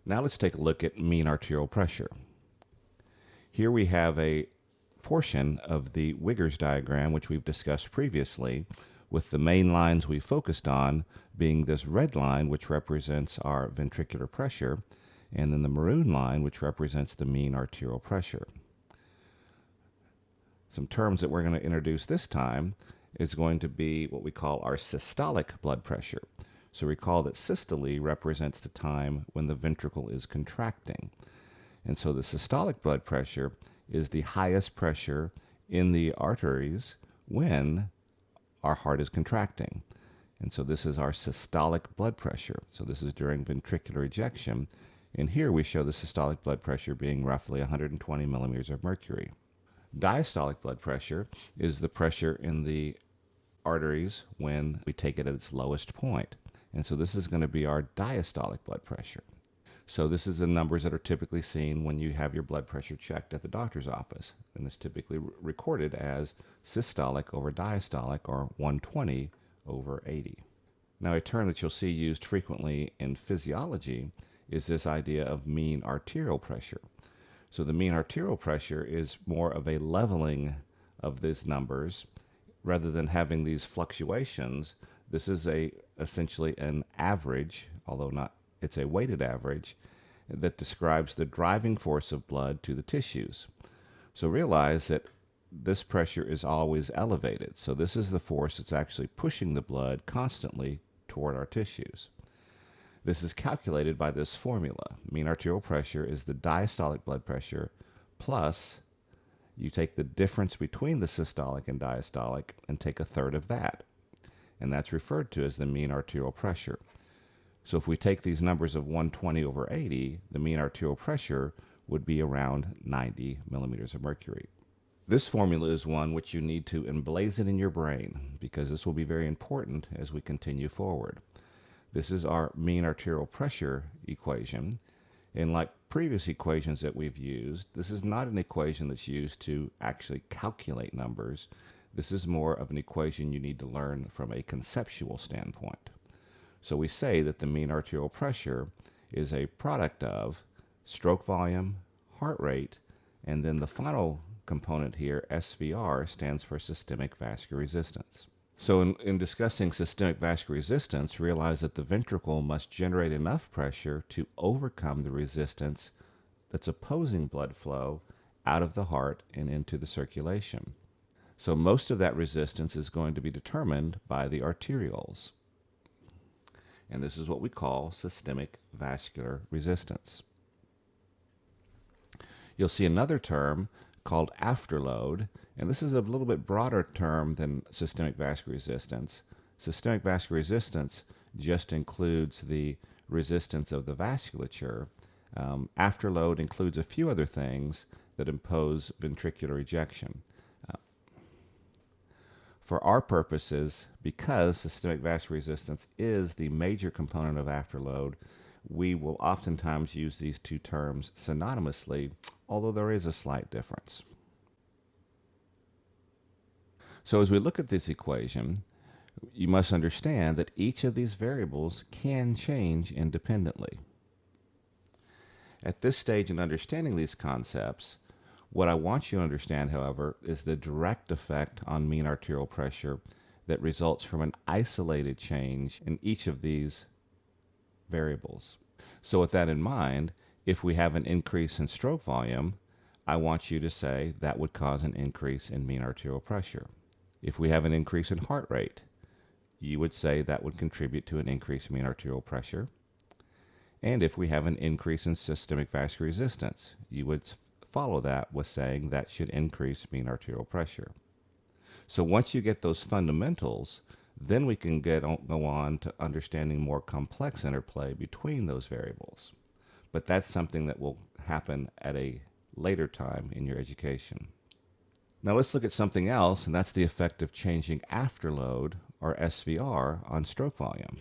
Now let's take a look at mean arterial pressure. Here we have a portion of the Wigger's diagram, which we've discussed previously, with the main lines we focused on being this red line, which represents our ventricular pressure, and then the maroon line, which represents the mean arterial pressure. Some terms that we're going to introduce this time is going to be what we call our systolic blood pressure. So recall that systole represents the time when the ventricle is contracting. And so the systolic blood pressure is the highest pressure in the arteries when our heart is contracting. And so this is our systolic blood pressure. So this is during ventricular ejection. And here we show the systolic blood pressure being roughly 120 millimeters of mercury. Diastolic blood pressure is the pressure in the arteries when we take it at its lowest point. And so this is going to be our diastolic blood pressure. So this is the numbers that are typically seen when you have your blood pressure checked at the doctor's office. And it's typically recorded as systolic over diastolic, or 120 over 80. Now, a term that you'll see used frequently in physiology is this idea of mean arterial pressure. So the mean arterial pressure is more of a leveling of these numbers rather than having these fluctuations. This is essentially an average, although it's a weighted average, that describes the driving force of blood to the tissues. So realize that this pressure is always elevated. So this is the force that's actually pushing the blood constantly toward our tissues. This is calculated by this formula. Mean arterial pressure is the diastolic blood pressure plus you take the difference between the systolic and diastolic and take a third of that. And that's referred to as the mean arterial pressure. So if we take these numbers of 120 over 80, the mean arterial pressure would be around 90 millimeters of mercury. This formula is one which you need to emblazon in your brain because this will be very important as we continue forward. This is our mean arterial pressure equation. And like previous equations that we've used, this is not an equation that's used to actually calculate numbers. This is more of an equation you need to learn from a conceptual standpoint. So we say that the mean arterial pressure is a product of stroke volume, heart rate, and then the final component here, SVR, stands for systemic vascular resistance. So in discussing systemic vascular resistance, realize that the ventricle must generate enough pressure to overcome the resistance that's opposing blood flow out of the heart and into the circulation. So most of that resistance is going to be determined by the arterioles. And this is what we call systemic vascular resistance. You'll see another term called afterload, and this is a little bit broader term than systemic vascular resistance. Systemic vascular resistance just includes the resistance of the vasculature. Afterload includes a few other things that impose ventricular ejection. For our purposes, because systemic vascular resistance is the major component of afterload, we will oftentimes use these two terms synonymously, although there is a slight difference. So as we look at this equation, you must understand that each of these variables can change independently. At this stage in understanding these concepts, what I want you to understand, however, is the direct effect on mean arterial pressure that results from an isolated change in each of these variables. So with that in mind, if we have an increase in stroke volume, I want you to say that would cause an increase in mean arterial pressure. If we have an increase in heart rate, you would say that would contribute to an increase in mean arterial pressure. And if we have an increase in systemic vascular resistance, you would follow that with saying that should increase mean arterial pressure. So once you get those fundamentals, then we can go on to understanding more complex interplay between those variables. But that's something that will happen at a later time in your education. Now let's look at something else, and that's the effect of changing afterload, or SVR, on stroke volume.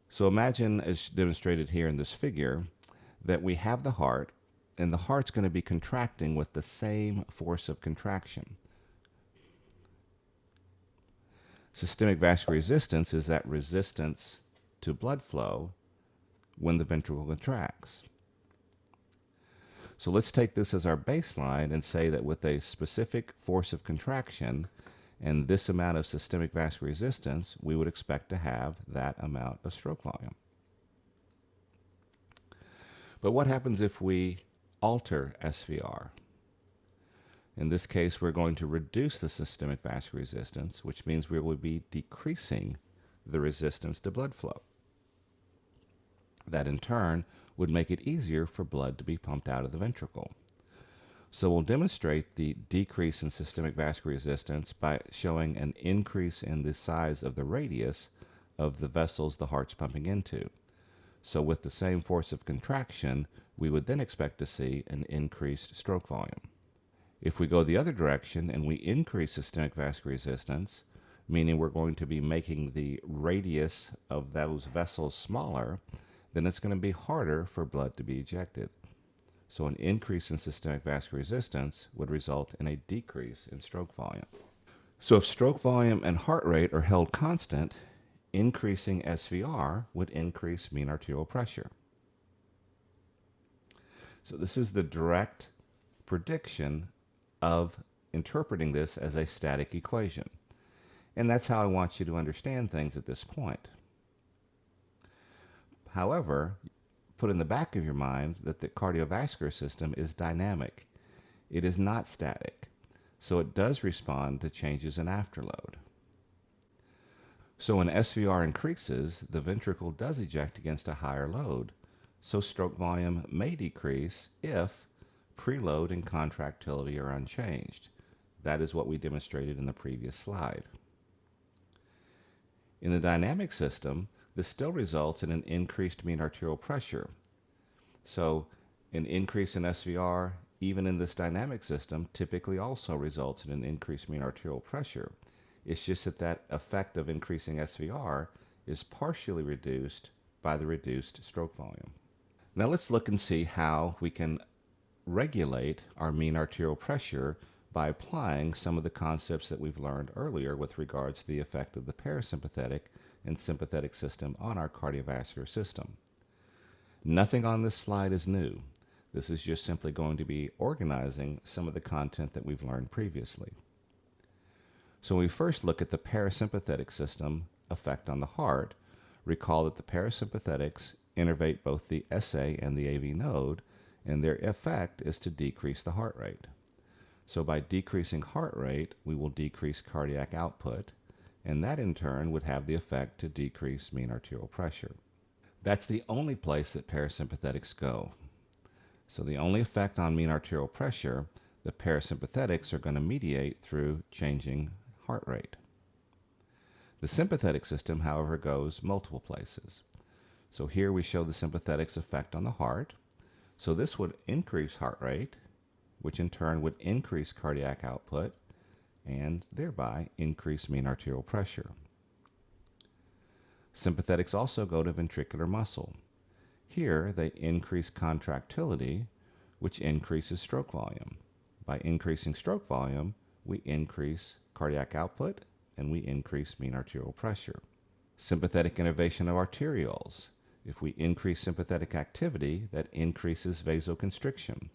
So imagine, as demonstrated here in this figure, that we have the heart, and the heart's going to be contracting with the same force of contraction. Systemic vascular resistance is that resistance to blood flow when the ventricle contracts. So let's take this as our baseline and say that with a specific force of contraction and this amount of systemic vascular resistance, we would expect to have that amount of stroke volume. But what happens if we alter SVR? In this case, we're going to reduce the systemic vascular resistance, which means we will be decreasing the resistance to blood flow. That in turn would make it easier for blood to be pumped out of the ventricle. So we'll demonstrate the decrease in systemic vascular resistance by showing an increase in the size of the radius of the vessels the heart's pumping into. So with the same force of contraction, we would then expect to see an increased stroke volume. If we go the other direction and we increase systemic vascular resistance, meaning we're going to be making the radius of those vessels smaller, then it's going to be harder for blood to be ejected. So an increase in systemic vascular resistance would result in a decrease in stroke volume. So if stroke volume and heart rate are held constant, increasing SVR would increase mean arterial pressure. So this is the direct prediction of interpreting this as a static equation. And that's how I want you to understand things at this point. However, put in the back of your mind that the cardiovascular system is dynamic. It is not static, so it does respond to changes in afterload. So when SVR increases, the ventricle does eject against a higher load, so stroke volume may decrease if preload and contractility are unchanged. That is what we demonstrated in the previous slide. In the dynamic system, this still results in an increased mean arterial pressure. So an increase in SVR, even in this dynamic system, typically also results in an increased mean arterial pressure. It's just that that effect of increasing SVR is partially reduced by the reduced stroke volume. Now let's look and see how we can regulate our mean arterial pressure by applying some of the concepts that we've learned earlier with regards to the effect of the parasympathetic and sympathetic system on our cardiovascular system. Nothing on this slide is new. This is just simply going to be organizing some of the content that we've learned previously. So when we first look at the parasympathetic system effect on the heart, recall that the parasympathetics innervate both the SA and the AV node, and their effect is to decrease the heart rate. So by decreasing heart rate, we will decrease cardiac output, and that in turn would have the effect to decrease mean arterial pressure. That's the only place that parasympathetics go. So the only effect on mean arterial pressure, the parasympathetics are going to mediate through changing heart rate. The sympathetic system, however, goes multiple places. So here we show the sympathetics effect on the heart. So this would increase heart rate, which in turn would increase cardiac output and thereby increase mean arterial pressure. Sympathetics also go to ventricular muscle. Here they increase contractility, which increases stroke volume. By increasing stroke volume, we increase cardiac output and we increase mean arterial pressure. Sympathetic innervation of arterioles. If we increase sympathetic activity, that increases vasoconstriction.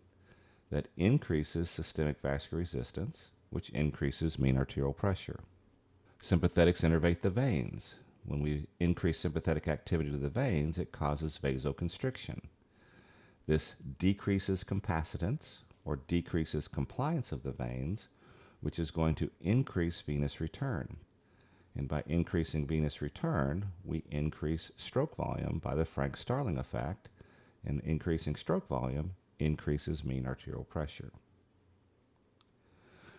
That increases systemic vascular resistance, which increases mean arterial pressure. Sympathetics innervate the veins. When we increase sympathetic activity to the veins, it causes vasoconstriction. This decreases capacitance, or decreases compliance of the veins, which is going to increase venous return. And by increasing venous return, we increase stroke volume by the Frank-Starling effect, and increasing stroke volume increases mean arterial pressure.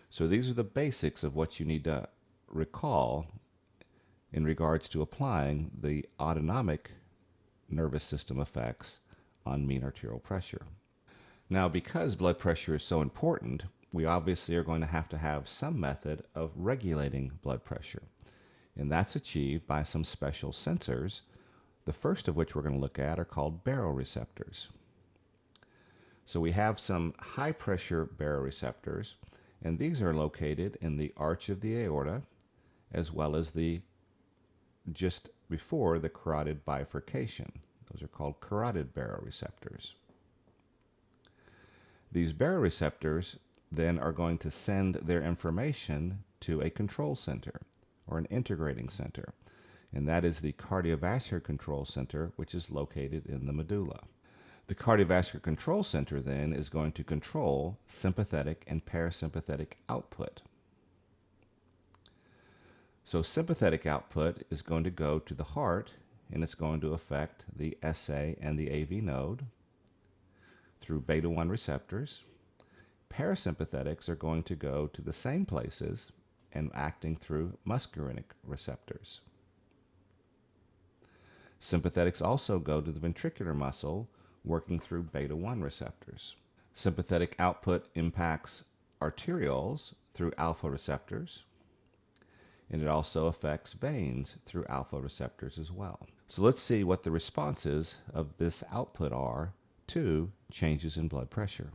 So these are the basics of what you need to recall in regards to applying the autonomic nervous system effects on mean arterial pressure. Now, because blood pressure is so important, we obviously are going to have some method of regulating blood pressure. And that's achieved by some special sensors, the first of which we're going to look at are called baroreceptors. So we have some high pressure baroreceptors, and these are located in the arch of the aorta, as well as just before the carotid bifurcation. Those are called carotid baroreceptors. These baroreceptors then are going to send their information to a control center or an integrating center, and that is the cardiovascular control center, which is located in the medulla. The cardiovascular control center then is going to control sympathetic and parasympathetic output. So sympathetic output is going to go to the heart, and it's going to affect the SA and the AV node through beta 1 receptors. Parasympathetics are going to go to the same places and acting through muscarinic receptors. Sympathetics also go to the ventricular muscle, working through beta 1 receptors. Sympathetic output impacts arterioles through alpha receptors, and it also affects veins through alpha receptors as well. So let's see what the responses of this output are to changes in blood pressure.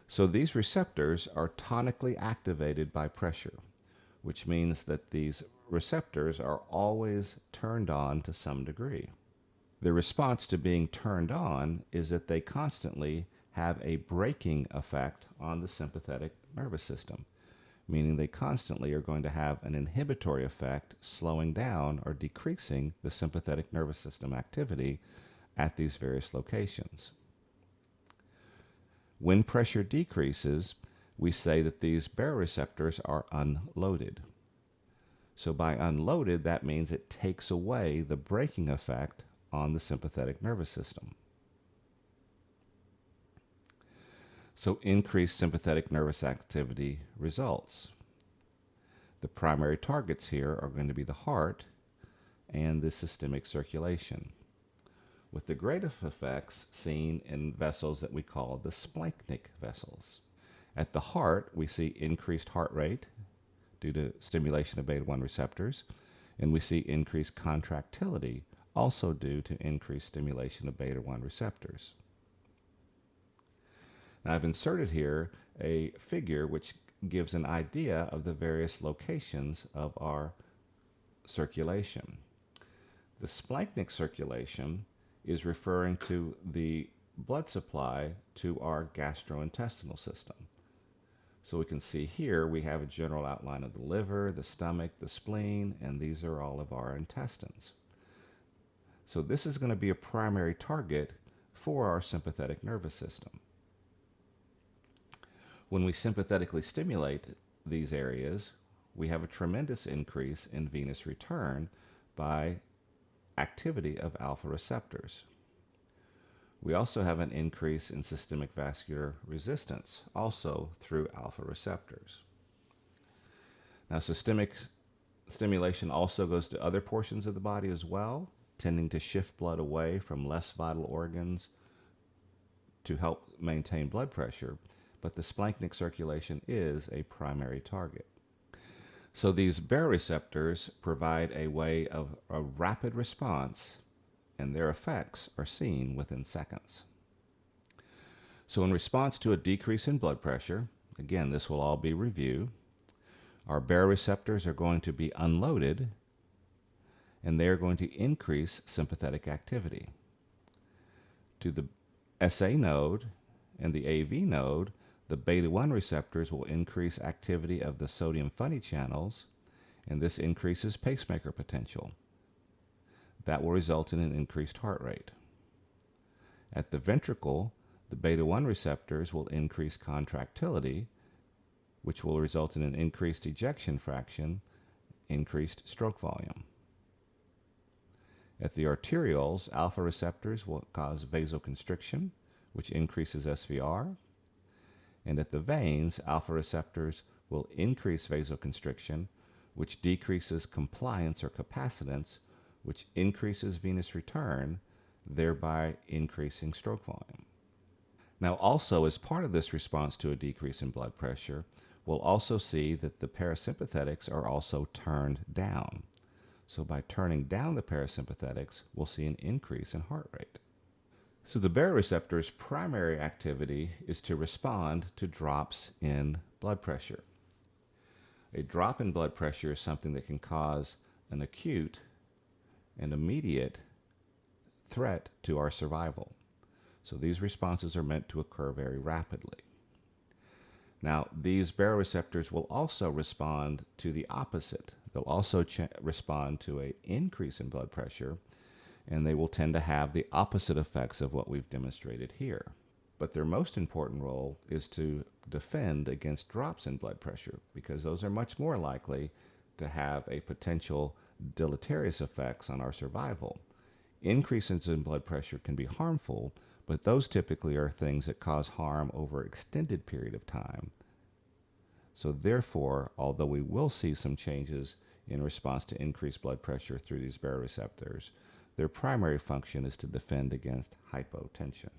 So these receptors are tonically activated by pressure, which means that these receptors are always turned on to some degree. The response to being turned on is that they constantly have a braking effect on the sympathetic nervous system, meaning they constantly are going to have an inhibitory effect, slowing down or decreasing the sympathetic nervous system activity at these various locations. When pressure decreases, we say that these baroreceptors are unloaded. So by unloaded, that means it takes away the braking effect on the sympathetic nervous system. So increased sympathetic nervous activity results. The primary targets here are going to be the heart and the systemic circulation, with the greatest effects seen in vessels that we call the splanchnic vessels. At the heart, we see increased heart rate due to stimulation of beta 1 receptors, and we see increased contractility also due to increased stimulation of beta 1 receptors. Now I've inserted here a figure which gives an idea of the various locations of our circulation. The splanchnic circulation is referring to the blood supply to our gastrointestinal system. So we can see here we have a general outline of the liver, the stomach, the spleen, and these are all of our intestines. So this is going to be a primary target for our sympathetic nervous system. When we sympathetically stimulate these areas, we have a tremendous increase in venous return by activity of alpha receptors. We also have an increase in systemic vascular resistance, also through alpha receptors. Now, systemic stimulation also goes to other portions of the body as well, tending to shift blood away from less vital organs to help maintain blood pressure, but the splanchnic circulation is a primary target. So these baroreceptors provide a way of a rapid response, and their effects are seen within seconds. So in response to a decrease in blood pressure, again, this will all be review, our baroreceptors are going to be unloaded, and they are going to increase sympathetic activity. To the SA node and the AV node, the beta 1 receptors will increase activity of the sodium funny channels, and this increases pacemaker potential. That will result in an increased heart rate. At the ventricle, the beta 1 receptors will increase contractility, which will result in an increased ejection fraction, increased stroke volume. At the arterioles, alpha receptors will cause vasoconstriction, which increases SVR. And at the veins, alpha receptors will increase vasoconstriction, which decreases compliance or capacitance, which increases venous return, thereby increasing stroke volume. Now, also as part of this response to a decrease in blood pressure, we'll also see that the parasympathetics are also turned down. So by turning down the parasympathetics, we'll see an increase in heart rate. So the baroreceptor's primary activity is to respond to drops in blood pressure. A drop in blood pressure is something that can cause an acute and immediate threat to our survival. So these responses are meant to occur very rapidly. Now, these baroreceptors will also respond to the opposite. They'll also respond to an increase in blood pressure, and they will tend to have the opposite effects of what we've demonstrated here. But their most important role is to defend against drops in blood pressure, because those are much more likely to have a potential deleterious effects on our survival. Increases in blood pressure can be harmful, but those typically are things that cause harm over an extended period of time. So therefore, although we will see some changes in response to increased blood pressure through these baroreceptors, their primary function is to defend against hypotension.